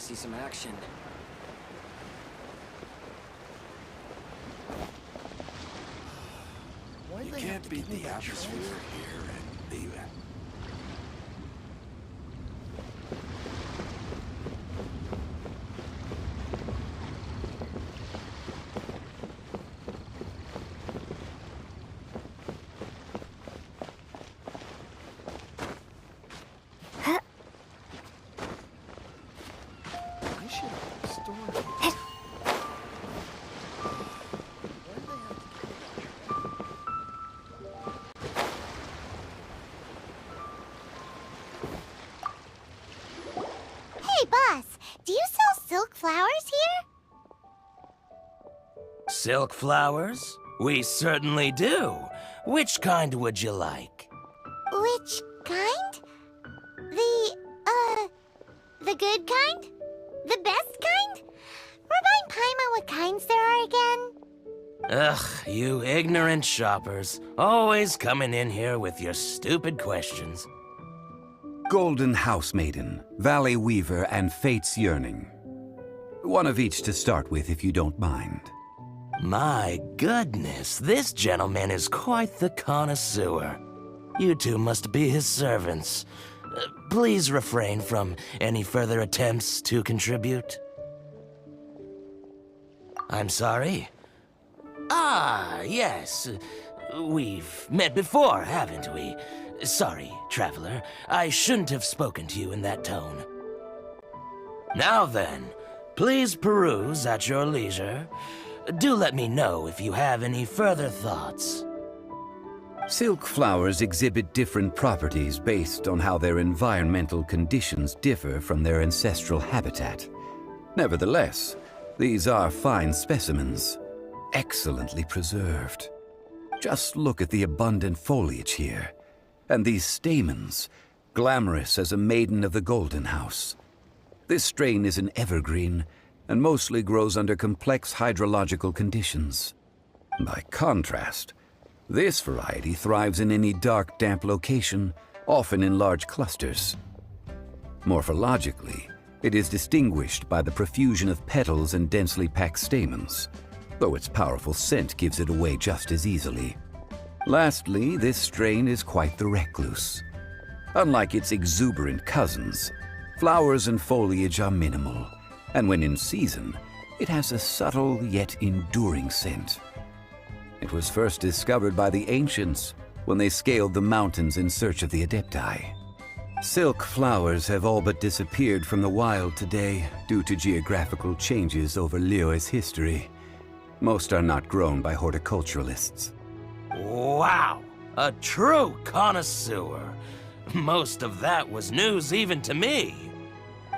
see some action. You can't beat the atmosphere here and leave it. Boss, do you sell silk flowers here? Silk flowers? We certainly do. Which kind would you like? Which kind? The good kind? The best kind? Remind Paimon what kinds there are again. Ugh, you ignorant shoppers. Always coming in here with your stupid questions. Golden House Maiden, Valley Weaver, and Fate's Yearning. One of each to start with, if you don't mind. My goodness, this gentleman is quite the connoisseur. You two must be his servants. Please refrain from any further attempts to contribute. I'm sorry? Ah, yes. We've met before, haven't we? Sorry, traveler. I shouldn't have spoken to you in that tone. Now then, please peruse at your leisure. Do let me know if you have any further thoughts. Silk flowers exhibit different properties based on how their environmental conditions differ from their ancestral habitat. Nevertheless, these are fine specimens, excellently preserved. Just look at the abundant foliage here. And these stamens, glamorous as a maiden of the Golden House. This strain is an evergreen, and mostly grows under complex hydrological conditions. By contrast, this variety thrives in any dark, damp location, often in large clusters. Morphologically, it is distinguished by the profusion of petals and densely packed stamens, though its powerful scent gives it away just as easily. Lastly, this strain is quite the recluse. Unlike its exuberant cousins, flowers and foliage are minimal, and when in season, it has a subtle yet enduring scent. It was first discovered by the ancients when they scaled the mountains in search of the Adepti. Silk flowers have all but disappeared from the wild today due to geographical changes over Liyue's history. Most are not grown by horticulturalists. Wow! A true connoisseur. Most of that was news even to me.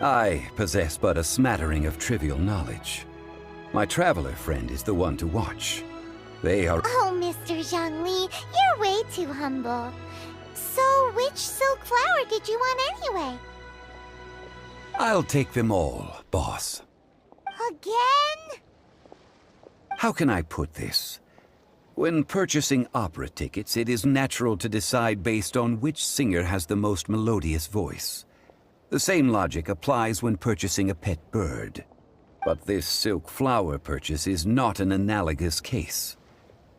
I possess but a smattering of trivial knowledge. My traveler friend is the one to watch. They are— Oh, Mr. Zhongli, you're way too humble. So, which silk flower did you want anyway? I'll take them all, boss. Again? How can I put this? When purchasing opera tickets, it is natural to decide based on which singer has the most melodious voice. The same logic applies when purchasing a pet bird. But this silk flower purchase is not an analogous case.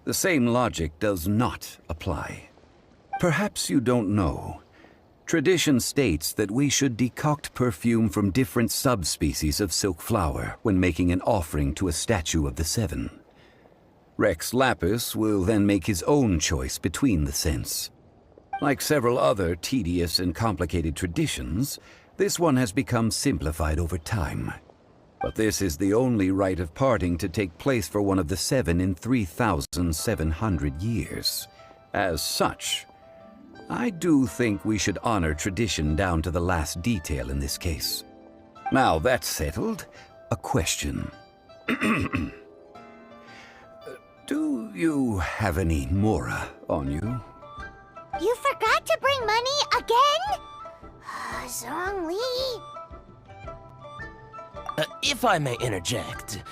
The same logic does not apply. Perhaps you don't know. Tradition states that we should decoct perfume from different subspecies of silk flower when making an offering to a statue of the Seven. Rex Lapis will then make his own choice between the scents. Like several other tedious and complicated traditions, this one has become simplified over time. But this is the only rite of parting to take place for one of the Seven in 3,700 years. As such, I do think we should honor tradition down to the last detail in this case. Now that's settled, a question. Do you have any mora on you? You forgot to bring money again? Zhongli. If I may interject,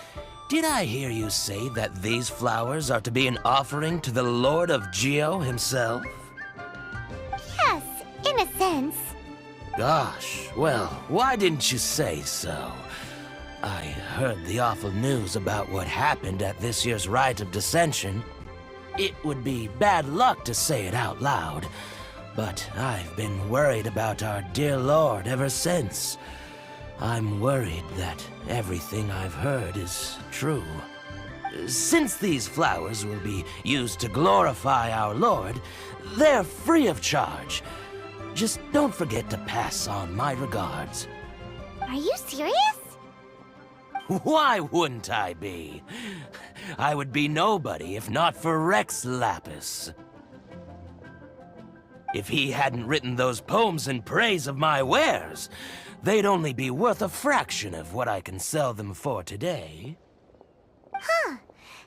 did I hear you say that these flowers are to be an offering to the Lord of Geo himself? Yes, in a sense. Gosh, well, why didn't you say so? I heard the awful news about what happened at this year's Rite of Dissension. It would be bad luck to say it out loud, but I've been worried about our dear Lord ever since. I'm worried that everything I've heard is true. Since these flowers will be used to glorify our Lord, they're free of charge. Just don't forget to pass on my regards. Are you serious? Why wouldn't I be? I would be nobody if not for Rex Lapis. If he hadn't written those poems in praise of my wares, they'd only be worth a fraction of what I can sell them for today. Huh.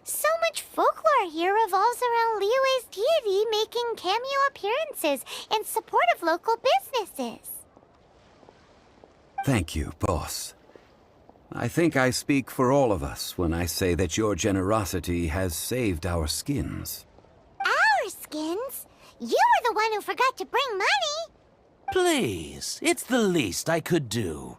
So much folklore here revolves around Liyue's deity making cameo appearances in support of local businesses. Thank you, boss. I think I speak for all of us when I say that your generosity has saved our skins. Our skins? You were the one who forgot to bring money! Please, it's the least I could do.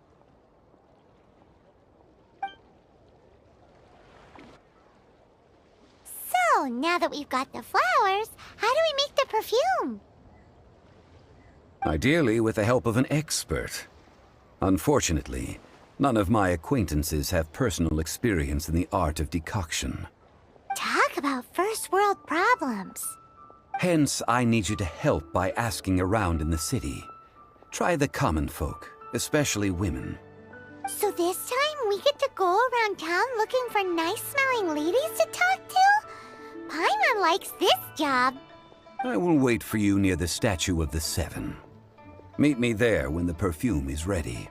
So, now that we've got the flowers, how do we make the perfume? Ideally with the help of an expert. Unfortunately, none of my acquaintances have personal experience in the art of decoction. Talk about first world problems. Hence, I need you to help by asking around in the city. Try the common folk, especially women. So this time we get to go around town looking for nice-smelling ladies to talk to? Paimon likes this job. I will wait for you near the Statue of the Seven. Meet me there when the perfume is ready.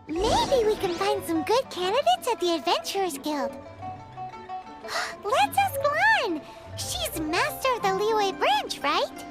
Maybe we can find some good candidates at the Adventurers Guild. Let's ask Lan! She's master of the Liyue branch, right?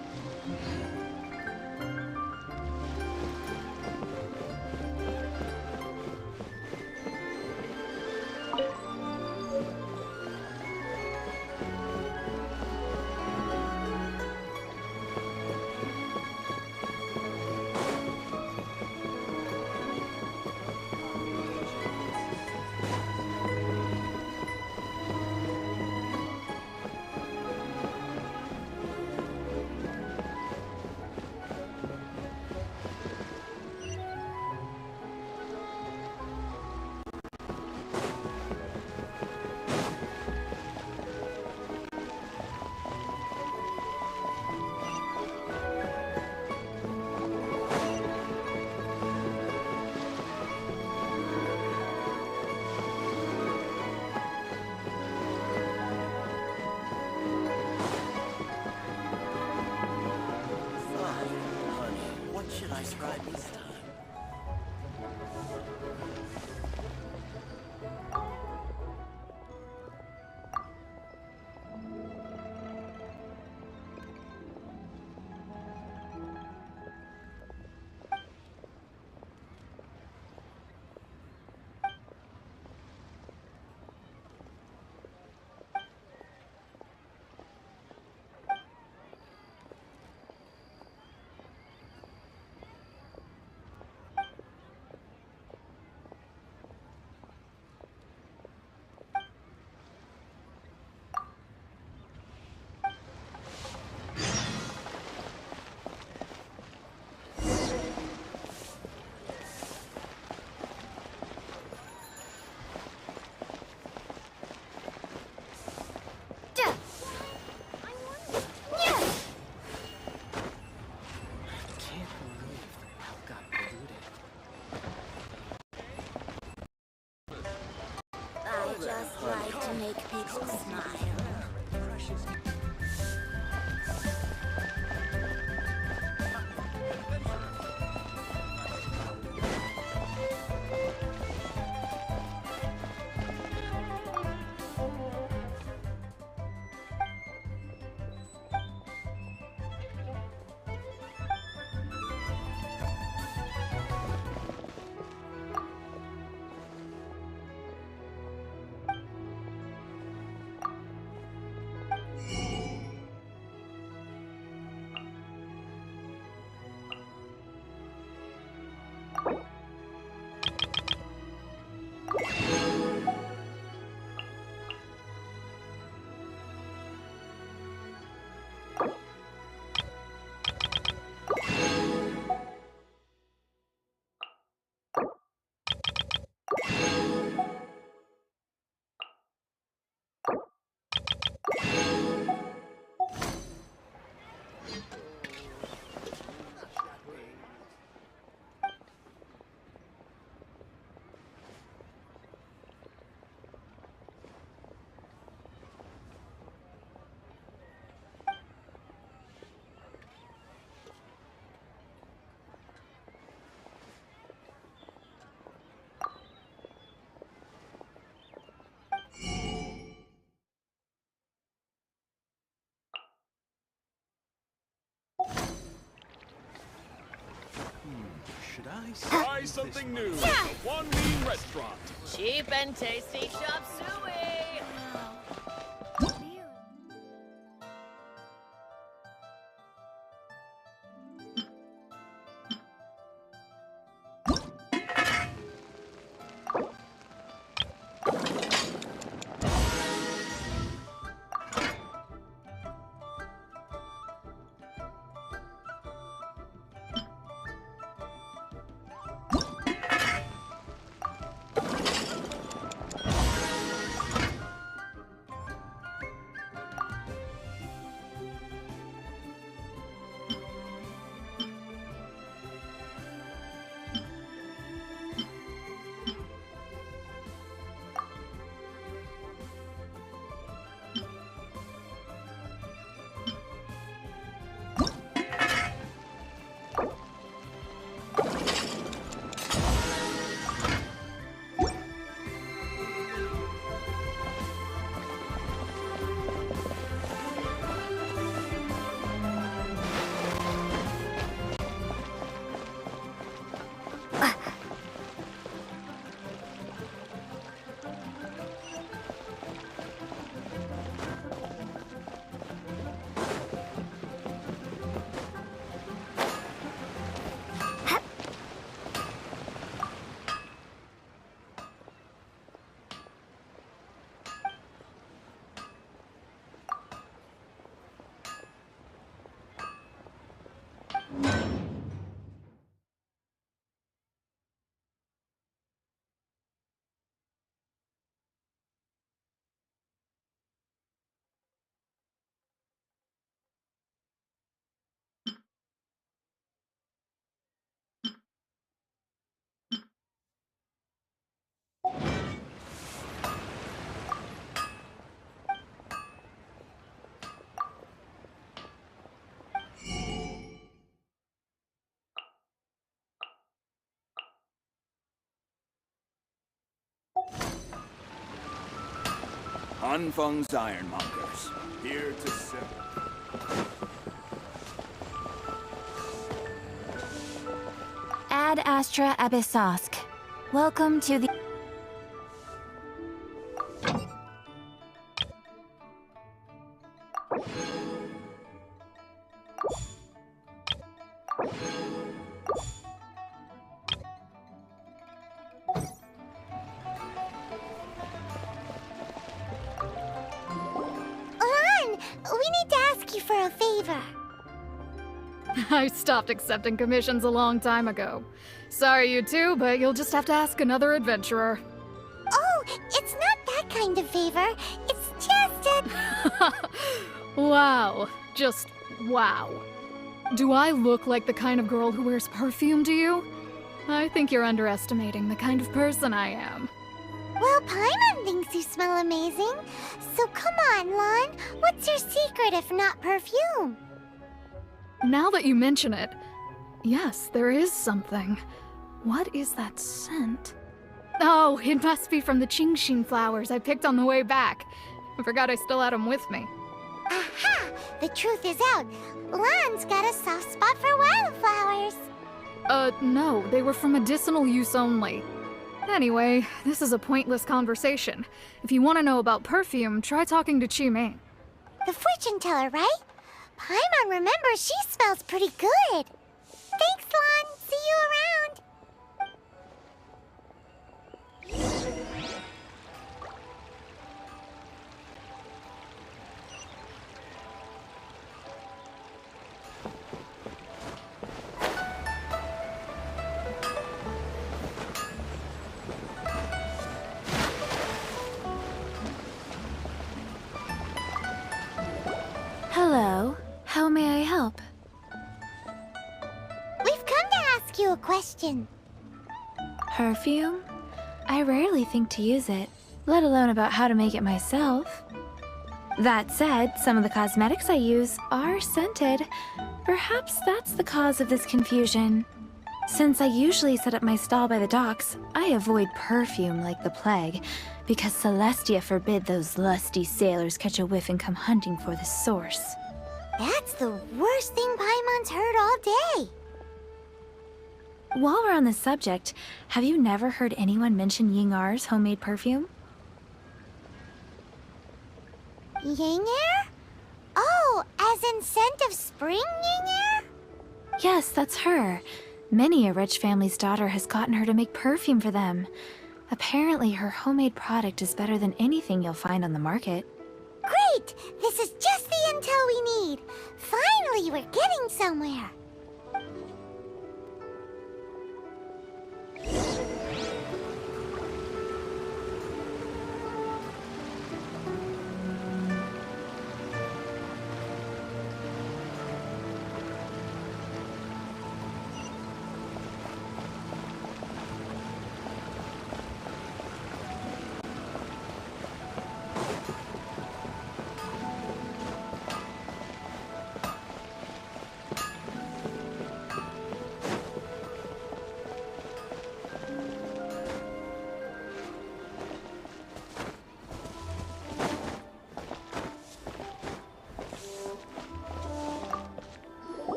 Just like to make people smile. should I Try something new at the One Bean Restaurant. Cheap and tasty chop suey. Hanfeng's Ironmongers, here to sell. Ad Astra Abyssosk. Welcome to the... We need to ask you for a favor. I stopped accepting commissions a long time ago. Sorry, you two, but you'll just have to ask another adventurer. Oh, it's not that kind of favor. It's just a... Wow. Just wow. Do I look like the kind of girl who wears perfume to you? I think you're underestimating the kind of person I am. Well, Paimon thinks you smell amazing. So come on, Lon. What's your secret if not perfume? Now that you mention it, yes, there is something. What is that scent? Oh, it must be from the Genshin flowers I picked on the way back. I forgot I still had them with me. Aha! The truth is out. Lon's got a soft spot for wildflowers. No, they were for medicinal use only. Anyway, this is a pointless conversation. If you want to know about perfume, try talking to Chi-Ming. The fortune teller, right? Paimon remembers she smells pretty good. Thanks, Lon. See you around. Hello. How may I help? We've come to ask you a question. Perfume? I rarely think to use it, let alone about how to make it myself. That said, some of the cosmetics I use are scented. Perhaps that's the cause of this confusion. Since I usually set up my stall by the docks, I avoid perfume like the plague, because Celestia forbid those lusty sailors catch a whiff and come hunting for the source. That's the worst thing Paimon's heard all day. While we're on the subject, have you never heard anyone mention Yingar's homemade perfume? Yinger? Oh, as in scent of spring, Yinger? Yes, that's her. Many a rich family's daughter has gotten her to make perfume for them. Apparently, her homemade product is better than anything you'll find on the market. Great! This is just the intel we need. Finally, we're getting somewhere.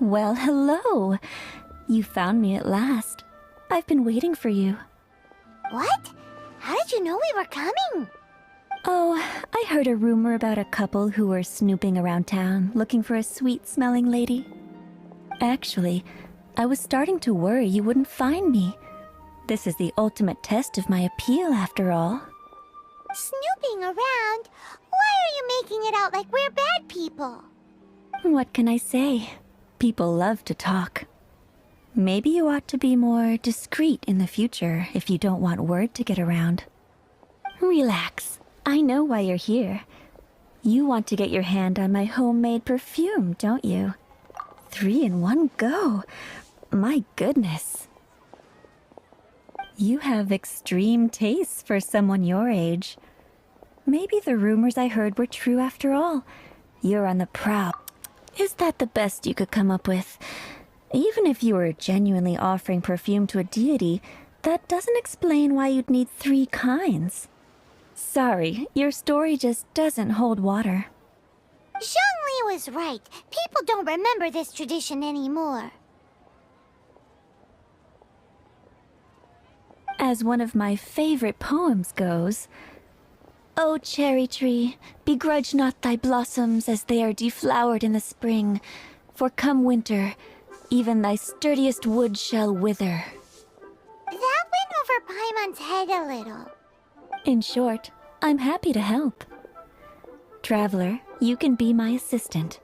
Well, hello. You found me at last. I've been waiting for you. What? How did you know we were coming? Oh, I heard a rumor about a couple who were snooping around town looking for a sweet-smelling lady. Actually, I was starting to worry you wouldn't find me. This is the ultimate test of my appeal, after all. Snooping around? Why are you making it out like we're bad people? What can I say? People love to talk. Maybe you ought to be more discreet in the future if you don't want word to get around. Relax. I know why you're here. You want to get your hand on my homemade perfume, don't you? 3 in one go. My goodness. You have extreme tastes for someone your age. Maybe the rumors I heard were true after all. You're on the prowl. Is that the best you could come up with? Even if you were genuinely offering perfume to a deity, that doesn't explain why you'd need 3 kinds. Sorry, your story just doesn't hold water. Zhongli was right. People don't remember this tradition anymore. As one of my favorite poems goes, O cherry tree, begrudge not thy blossoms as they are deflowered in the spring, for come winter, even thy sturdiest wood shall wither. That went over Paimon's head a little. In short, I'm happy to help. Traveler, you can be my assistant,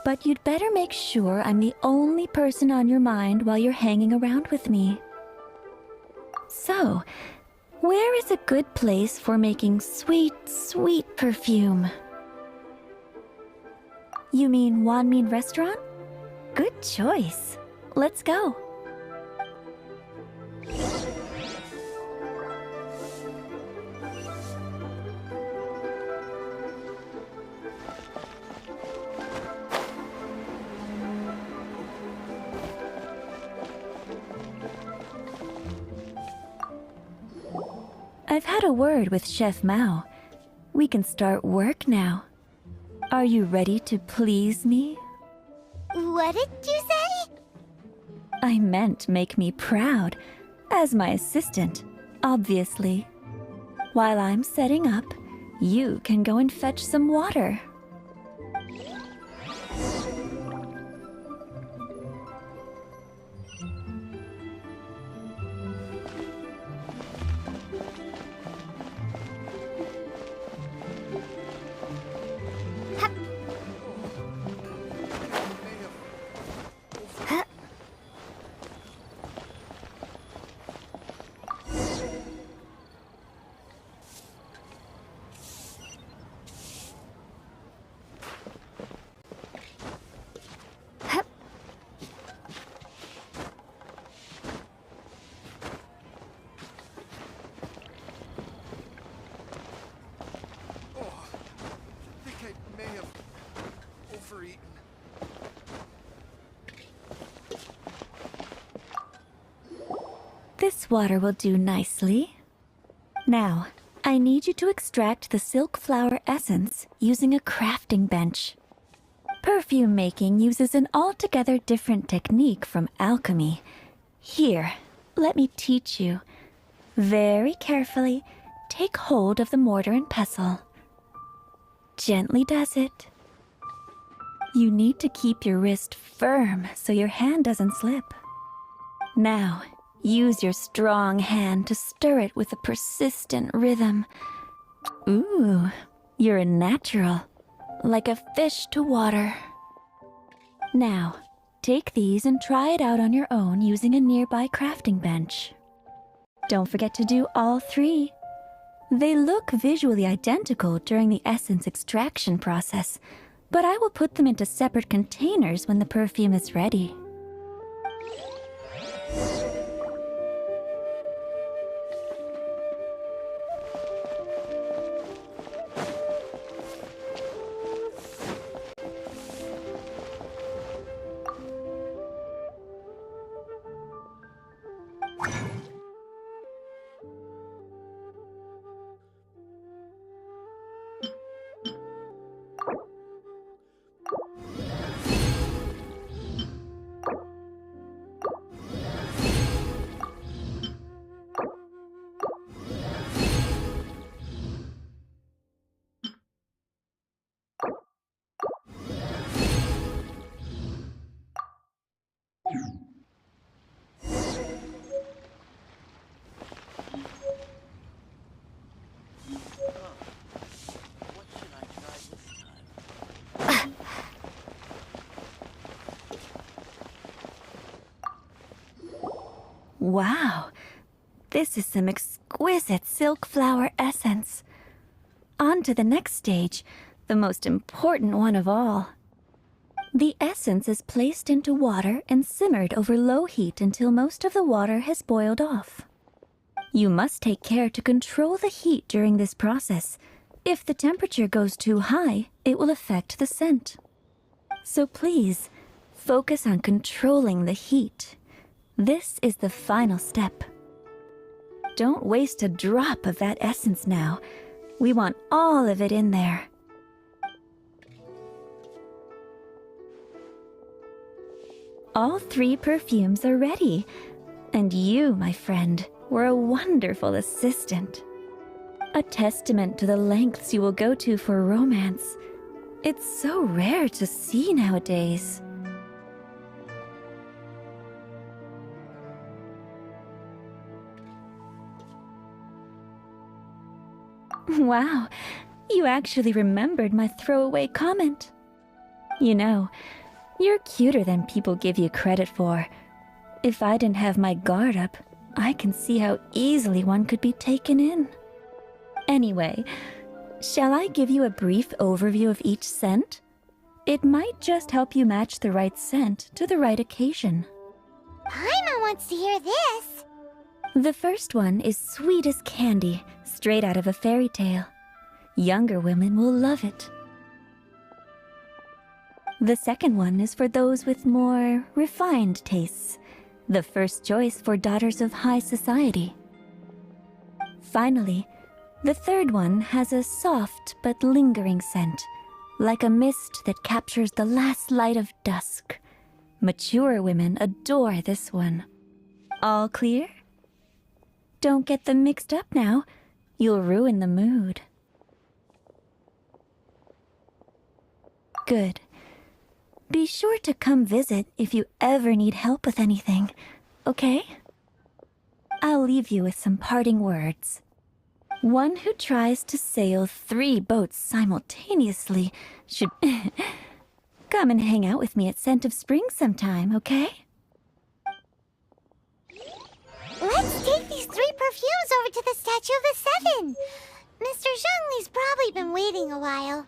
but you'd better make sure I'm the only person on your mind while you're hanging around with me. So, where is a good place for making sweet, sweet perfume? You mean Wanmin Restaurant? Good choice. Let's go. I've had a word with Chef Mao. We can start work now. Are you ready to please me? What did you say? I meant make me proud. As my assistant, obviously. While I'm setting up, you can go and fetch some water. This water will do nicely. Now, I need you to extract the silk flower essence using a crafting bench. Perfume making uses an altogether different technique from alchemy. Here, let me teach you. Very carefully, take hold of the mortar and pestle. Gently does it. You need to keep your wrist firm so your hand doesn't slip. Now, use your strong hand to stir it with a persistent rhythm. Ooh, you're a natural, like a fish to water. Now, take these and try it out on your own using a nearby crafting bench. Don't forget to do all three. They look visually identical during the essence extraction process, but I will put them into separate containers when the perfume is ready. Wow, this is some exquisite silk flower essence. On to the next stage, the most important one of all. The essence is placed into water and simmered over low heat until most of the water has boiled off. You must take care to control the heat during this process. If the temperature goes too high, it will affect the scent. So please, focus on controlling the heat. This is the final step. Don't waste a drop of that essence now. We want all of it in there. All three perfumes are ready. And you, my friend, were a wonderful assistant. A testament to the lengths you will go to for romance. It's so rare to see nowadays. Wow, you actually remembered my throwaway comment. You know, you're cuter than people give you credit for. If I didn't have my guard up, I can see how easily one could be taken in. Anyway, shall I give you a brief overview of each scent? It might just help you match the right scent to the right occasion. Paimon wants to hear this. The first one is sweet as candy, straight out of a fairy tale. Younger women will love it. The second one is for those with more refined tastes. The first choice for daughters of high society. Finally, the third one has a soft but lingering scent, like a mist that captures the last light of dusk. Mature women adore this one. All clear? Don't get them mixed up now. You'll ruin the mood. Good. Be sure to come visit if you ever need help with anything, okay? I'll leave you with some parting words. One who tries to sail 3 boats simultaneously should come and hang out with me at Scent of Spring sometime, okay? Let's take these 3 perfumes over to the Statue of the Seven. Mr. Zhongli's probably been waiting a while.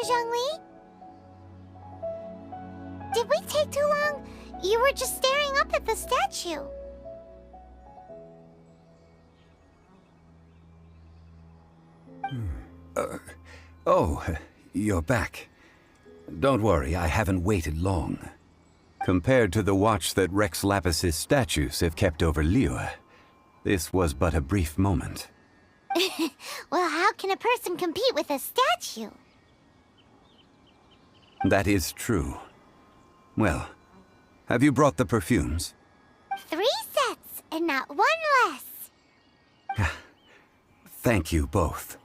Zhongli? Did we take too long? You were just staring up at the statue. Oh, you're back. Don't worry, I haven't waited long. Compared to the watch that Rex Lapis's statues have kept over Liyue, this was but a brief moment. Well, how can a person compete with a statue? That is true. Well, have you brought the perfumes? 3 sets, and not one less. Thank you both.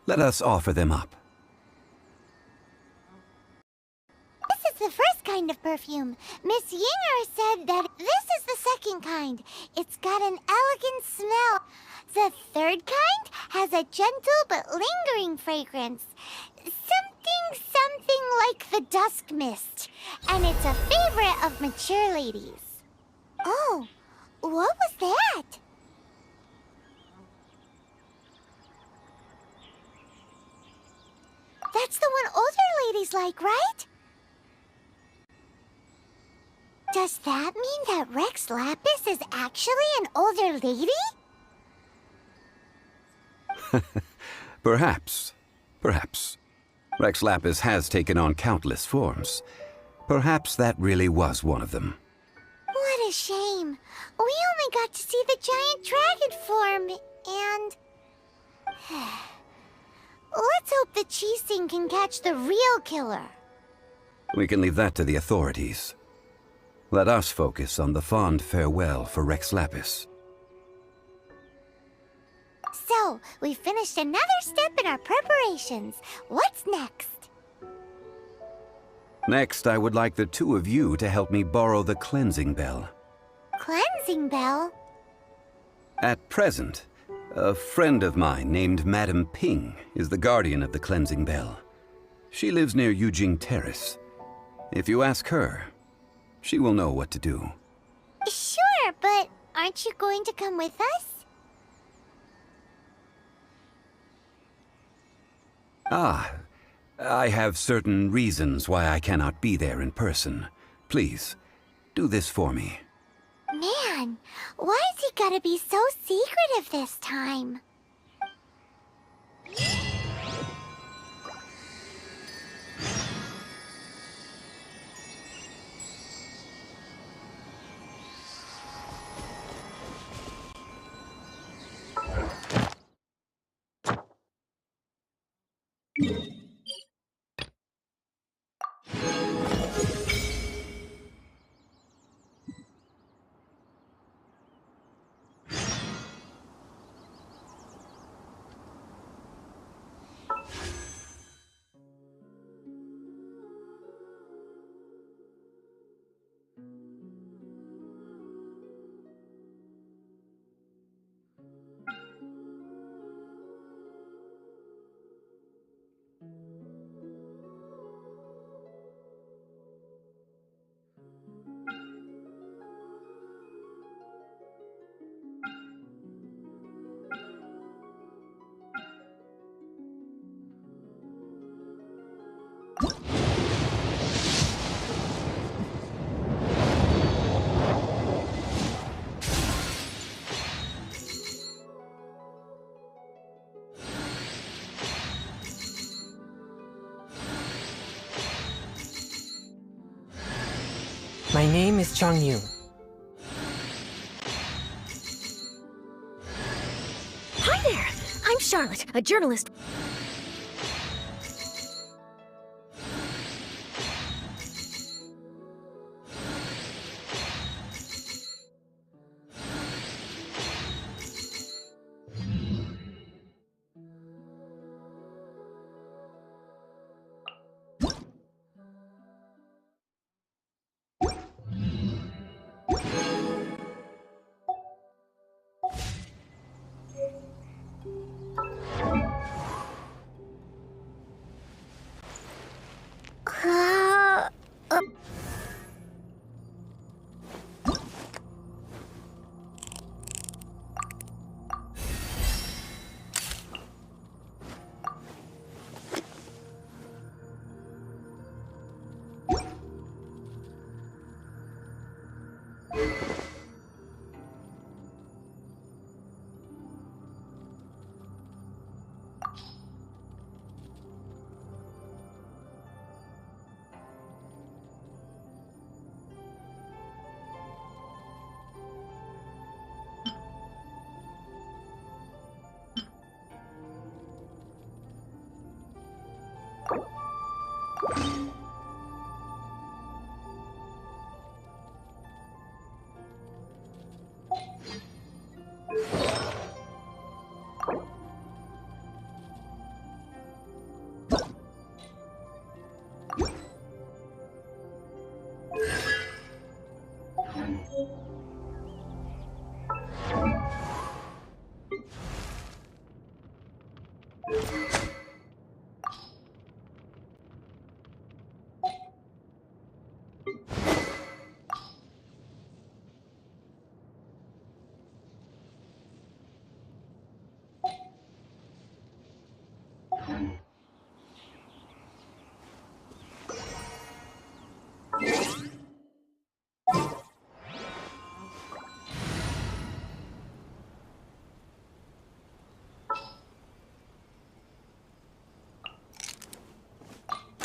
Let us offer them up. This is the first kind of perfume. Miss Yinger said that this is the second kind. It's got an elegant smell. The third kind has a gentle but lingering fragrance. Something like the dusk mist. And it's a favorite of mature ladies. Oh, what was that? That's the one older ladies like, right? Does that mean that Rex Lapis is actually an older lady? Perhaps. Perhaps. Rex Lapis has taken on countless forms. Perhaps that really was one of them. What a shame. We only got to see the giant dragon form, and... Let's hope the Qixing can catch the real killer. We can leave that to the authorities. Let us focus on the fond farewell for Rex Lapis. So, we finished another step in our preparations. What's next? Next, I would like the two of you to help me borrow the cleansing bell. Cleansing bell? At present, a friend of mine named Madame Ping is the guardian of the cleansing bell. She lives near Yujing Terrace. If you ask her, she will know what to do. Sure, but aren't you going to come with us? Ah, I have certain reasons why I cannot be there in person. Please, do this for me. Man, why is he gotta be so secretive this time? My name is Chang Yu. Hi there! I'm Charlotte, a journalist.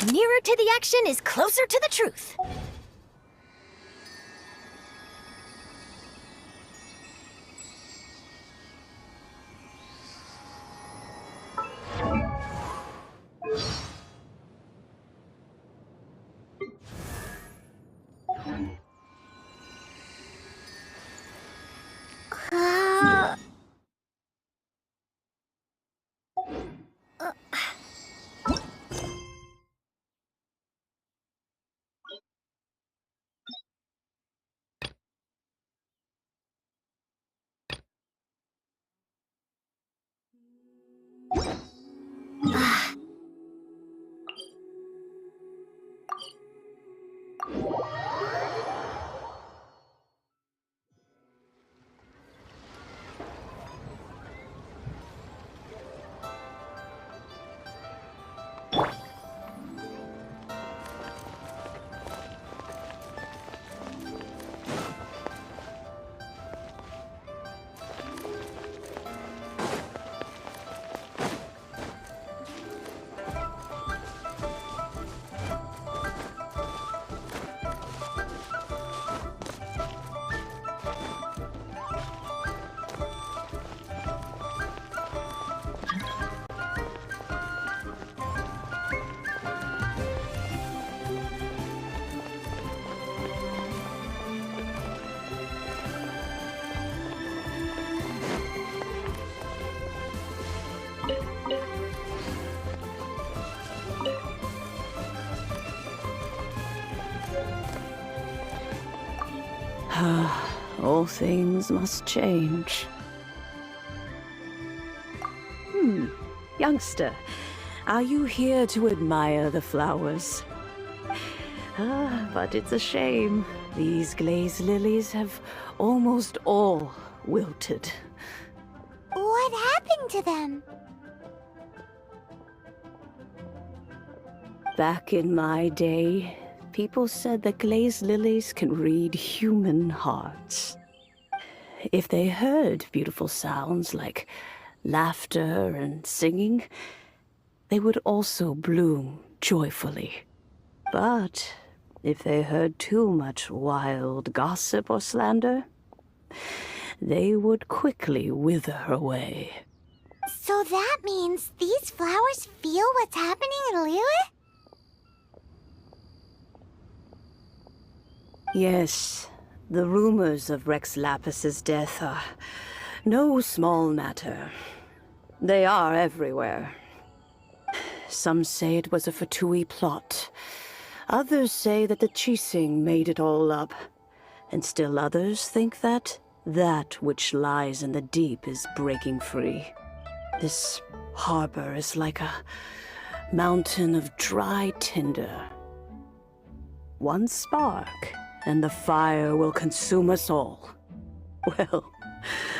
Nearer to the action is closer to the truth. All things must change. Youngster, are you here to admire the flowers? But it's a shame. These glazed lilies have almost all wilted. What happened to them? Back in my day, people said that glazed lilies can read human hearts. If they heard beautiful sounds like laughter and singing, they would also bloom joyfully. But if they heard too much wild gossip or slander, they would quickly wither away. So that means these flowers feel what's happening in Liyue? Yes, the rumors of Rex Lapis's death are no small matter. They are everywhere. Some say it was a Fatui plot. Others say that the Chising made it all up. And still others think that which lies in the deep is breaking free. This harbor is like a mountain of dry tinder. One spark, and the fire will consume us all. Well,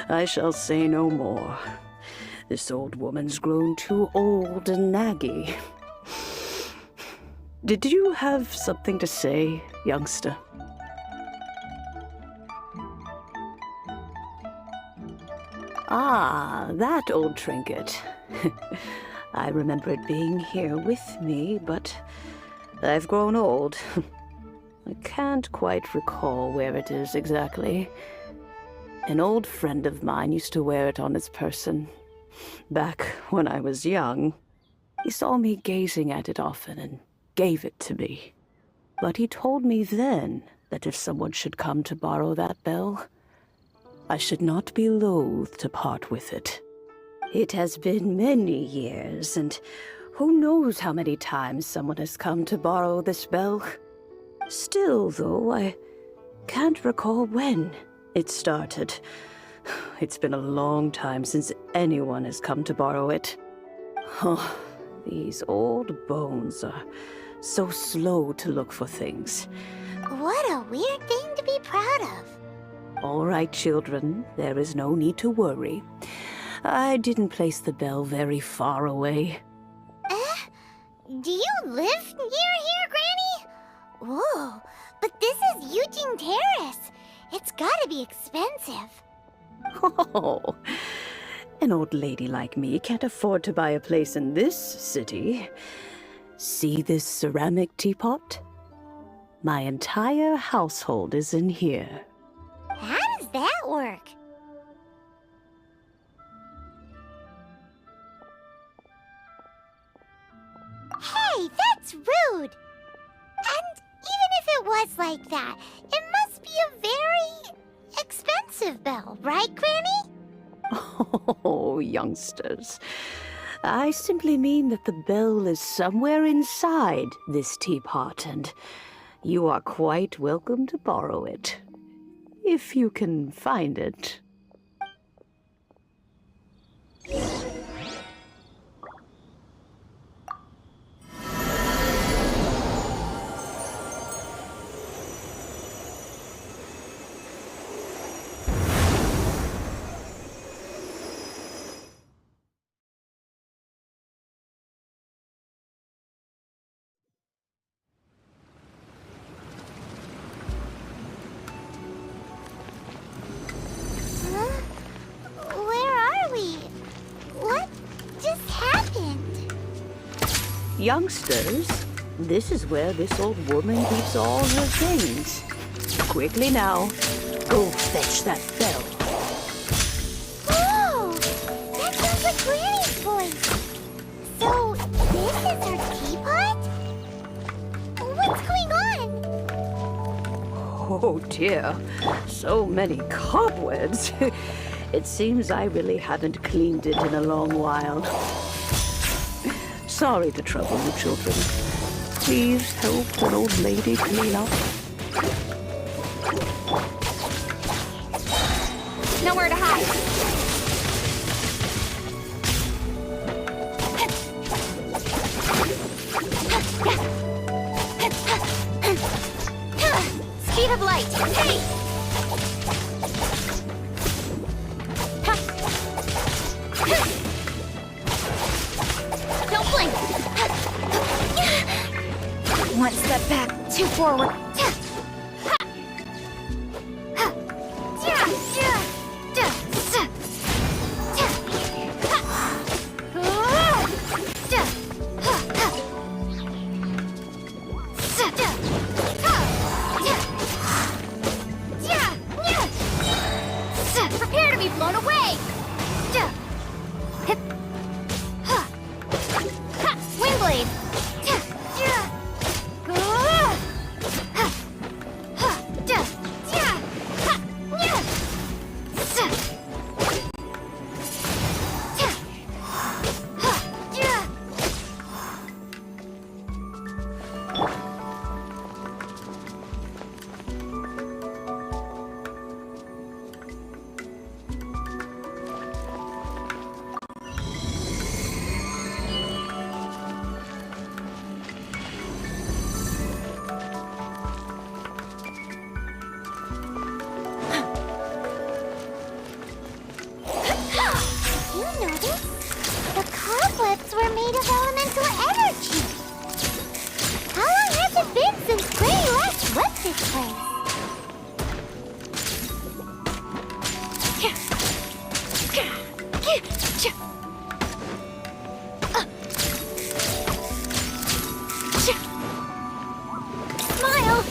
I shall say no more. This old woman's grown too old and naggy. Did you have something to say, youngster? Ah, that old trinket. I remember it being here with me, but I've grown old. I can't quite recall where it is exactly. An old friend of mine used to wear it on his person. Back when I was young, he saw me gazing at it often and gave it to me. But he told me then that if someone should come to borrow that bell, I should not be loath to part with it. It has been many years, and who knows how many times someone has come to borrow this bell. Still, though, I can't recall when it started. It's been a long time since anyone has come to borrow it. Oh, these old bones are so slow to look for things. What a weird thing to be proud of. All right, children, there is no need to worry. I didn't place the bell very far away. Do you live near here, Granny? Whoa, but this is Eugene Terrace. It's gotta be expensive. Oh, an old lady like me can't afford to buy a place in this city. See this ceramic teapot? My entire household is in here. How does that work? Hey, that's rude! And even if it was like that, it must be a very expensive bell, right, Granny? Oh, youngsters. I simply mean that the bell is somewhere inside this teapot, and you are quite welcome to borrow it. If you can find it. Youngsters, this is where this old woman keeps all her things. Quickly now, go fetch that bell. Whoa! That sounds like Granny's voice. So, this is her teapot? What's going on? Oh dear, so many cobwebs. It seems I really haven't cleaned it in a long while. Sorry to trouble you, children. Please help an old lady clean up. Nowhere to hide. Speed of light. Hey! Don't blink. One step back, two forward. Prepare to be blown away! Windblade! Cobwebs were made of elemental energy. How long has it been since Granny last left this place? Smile!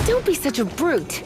Don't be such a brute.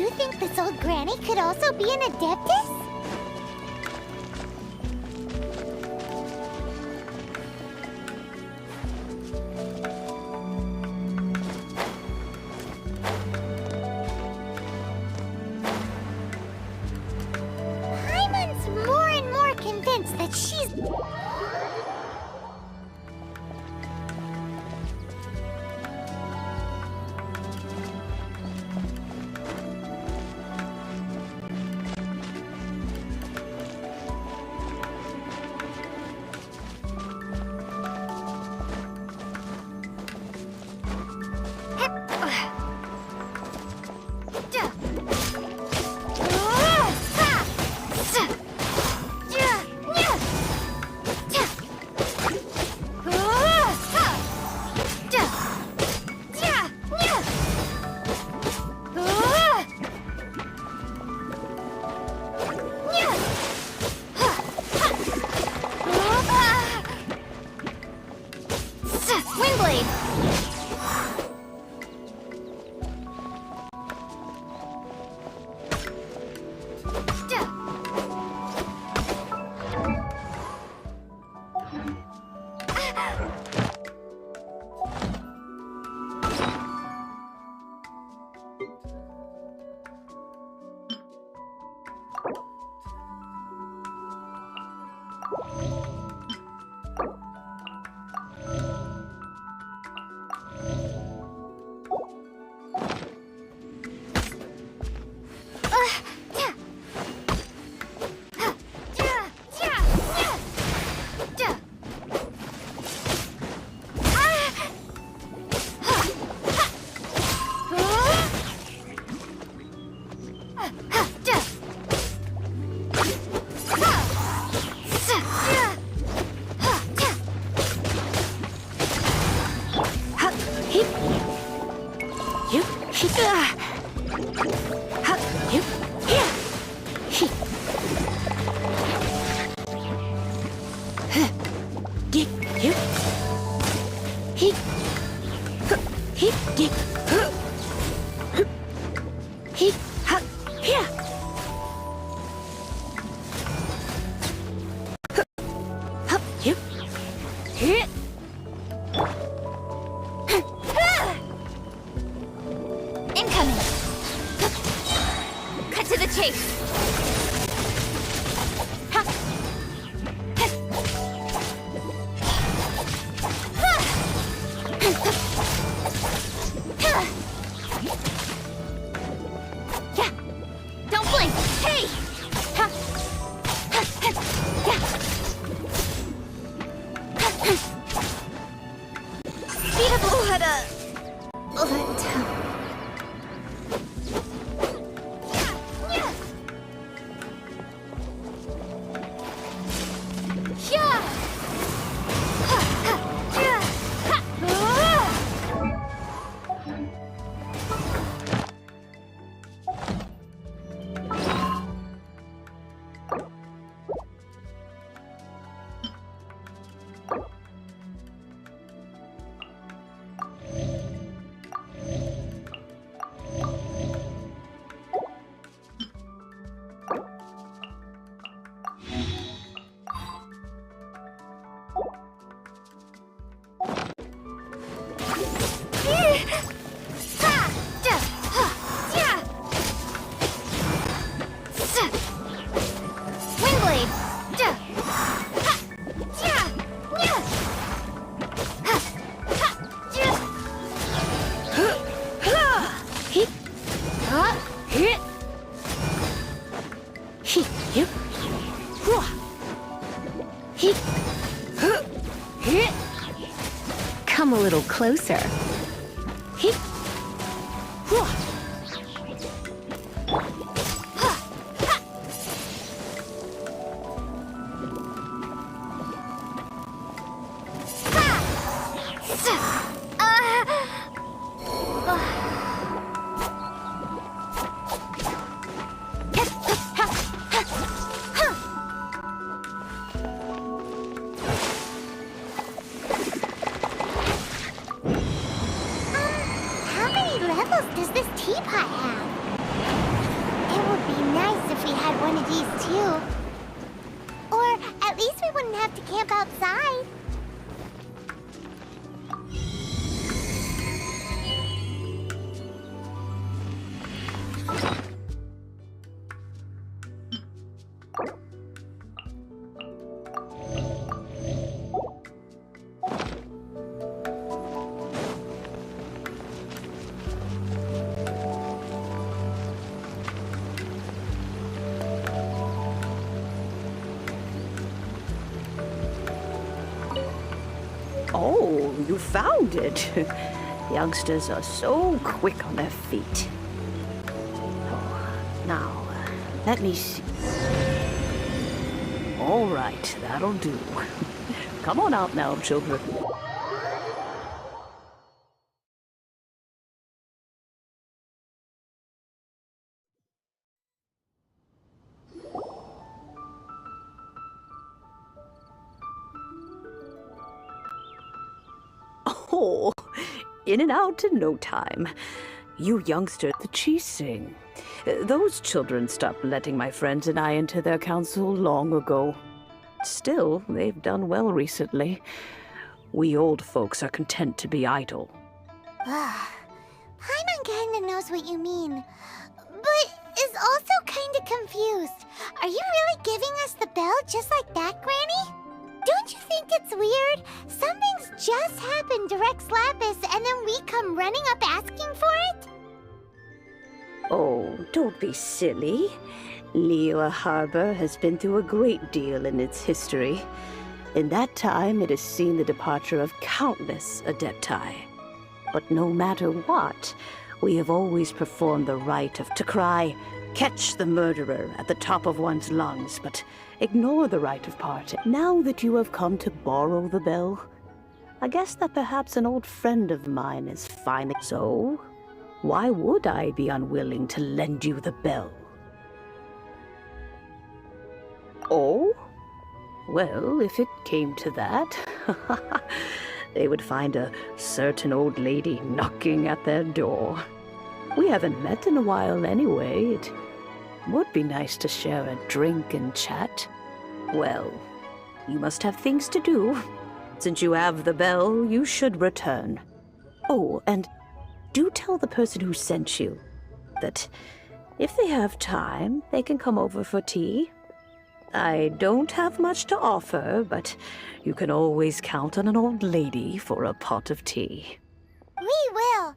you think this old granny could also be an adeptus? Paimon's more and more convinced that she's... Come a little closer. How many levels does this teapot have? nice if we had one of these too. Or at least we wouldn't have to camp outside. Oh, you found it. Youngsters are so quick on their feet. Oh, now, let me see. All right, that'll do. Come on out now, children. Oh, in and out in no time. You youngsters, the cheese sing. Those children stopped letting my friends and I into their council long ago. Still, they've done well recently. We old folks are content to be idle. Paimon kinda knows what you mean, but is also kinda confused. Are you really giving us the bell just like that, Granny? Don't you think it's weird? Something's just happened to Rex Lapis and then we come running up asking for it? Oh, don't be silly. Liyue Harbor has been through a great deal in its history. In that time, it has seen the departure of countless Adepti. But no matter what, we have always performed the rite to cry, "Catch the murderer," at the top of one's lungs, but ignore the rite of parting. Now that you have come to borrow the bell, I guess that perhaps an old friend of mine is finally... So, why would I be unwilling to lend you the bell? Oh? Well, if it came to that, they would find a certain old lady knocking at their door. We haven't met in a while anyway. It would be nice to share a drink and chat. Well, you must have things to do. Since you have the bell, you should return. Oh, and do tell the person who sent you that if they have time, they can come over for tea. I don't have much to offer, but you can always count on an old lady for a pot of tea. We will.